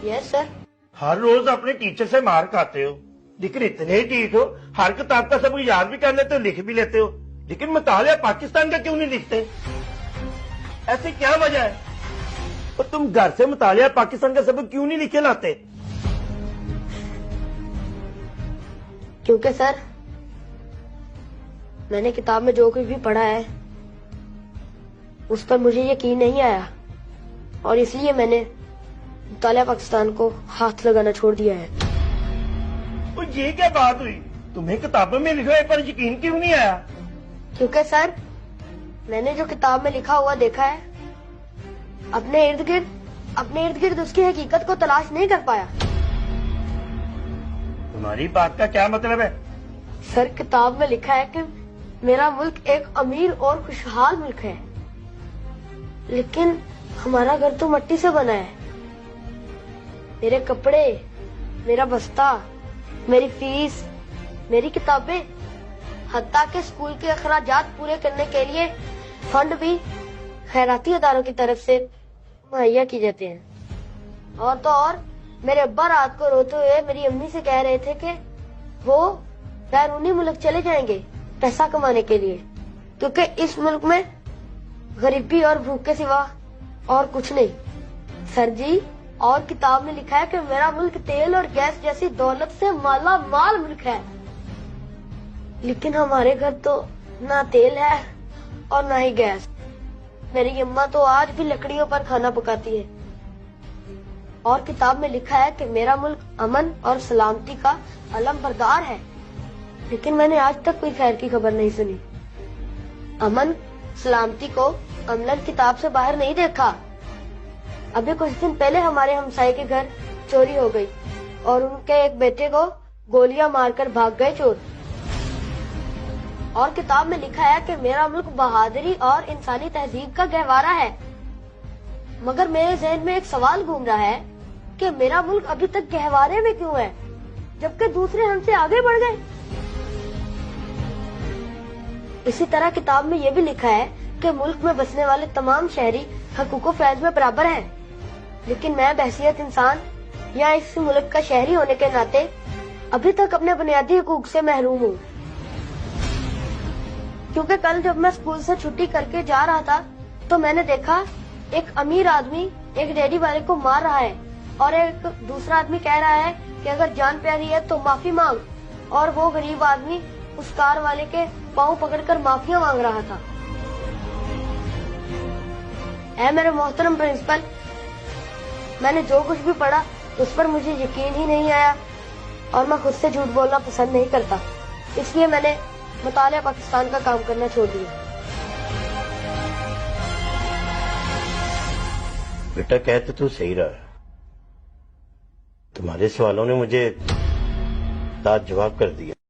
Yes sir. हर रोज अपने teacher से मार खाते हो, लेकिन इतने ठीक हो, हर किताब का सबक याद भी कर लेते हो, लिख भी लेते हो, लेकिन मुतालिया पाकिस्तान का क्यों नहीं लिखते? ऐसी क्या वजह है? और तुम घर से मुतालिया पाकिस्तान का सबक क्यों नहीं लिखे लाते? क्योंकि सर मैंने किताब में जो कुछ भी पढ़ा है उस पर मुझे यकीन नहीं आया, और इसलिए मैंने मुतालिया पाकिस्तान को हाथ लगाना छोड़ दिया है। तो ये क्या बात हुई? तुम्हें किताबों में लिखा है पर यकीन क्यों नहीं आया? क्योंकि सर मैंने जो किताब में लिखा हुआ देखा है, अपने इर्द गिर्द उसकी हकीकत को तलाश नहीं कर पाया। तुम्हारी बात का क्या मतलब है? सर किताब में लिखा है कि मेरा मुल्क एक अमीर और खुशहाल मुल्क है, लेकिन हमारा घर तो मिट्टी से बना है। मेरे कपड़े, मेरा बस्ता, मेरी फीस, मेरी किताबें, हत्ता के स्कूल के अखराजात पूरे करने के लिए फंड भी खैराती अदारों की तरफ से मुहैया किए जाते हैं। और तो और मेरे अब्बा रात को रोते हुए मेरी अम्मी से कह रहे थे कि वो बैरूनी मुल्क चले जाएंगे पैसा कमाने के लिए, क्योंकि इस मुल्क में गरीबी और भूख के सिवा और कुछ नहीं। सर जी, और किताब में लिखा है कि मेरा मुल्क तेल और गैस जैसी दौलत से माला माल मुल्क है, लेकिन हमारे घर तो ना तेल है और ना ही गैस। मेरी अम्मा तो आज भी लकड़ियों पर खाना पकाती है। और किताब में लिखा है कि मेरा मुल्क अमन और सलामती का अलमबरदार है, लेकिन मैंने आज तक कोई खैर की खबर नहीं सुनी। अमन सलामती को अमलन किताब से बाहर नहीं देखा। अभी कुछ दिन पहले हमारे हमसाये के घर चोरी हो गई और उनके एक बेटे को गोलियां मारकर भाग गए चोर। और किताब में लिखा है कि मेरा मुल्क बहादुरी और इंसानी तहजीब का गहवारा है, मगर मेरे जहन में एक सवाल घूम रहा है कि मेरा मुल्क अभी तक गहवारे में क्यों है, जबकि दूसरे हमसे आगे बढ़ गए। इसी तरह किताब में यह भी लिखा है कि मुल्क में बसने वाले तमाम शहरी हकूक़ फैज़ में बराबर हैं, लेकिन मैं बहसियत इंसान या इस मुल्क का शहरी होने के नाते अभी तक अपने बुनियादी हकूक़ से महरूम हूँ। क्योंकि कल जब मैं स्कूल से छुट्टी करके जा रहा था तो मैंने देखा एक अमीर आदमी एक रेडी वाले को मार रहा है, और एक दूसरा आदमी कह रहा है कि अगर जान प्यारी है तो माफी मांग, और वो गरीब आदमी उस कार वाले के पाँव पकड़कर माफिया मांग रहा था। ऐ मेरे मोहतरम प्रिंसिपल, मैंने जो कुछ भी पढ़ा उस पर मुझे यकीन ही नहीं आया, और मैं खुद से झूठ बोलना पसंद नहीं करता, इसलिए मैंने मुतालिया पाकिस्तान का काम करना छोड़ दिया। बेटा कहते तो सही रहा, तुम्हारे सवालों ने मुझे जवाब कर दिया।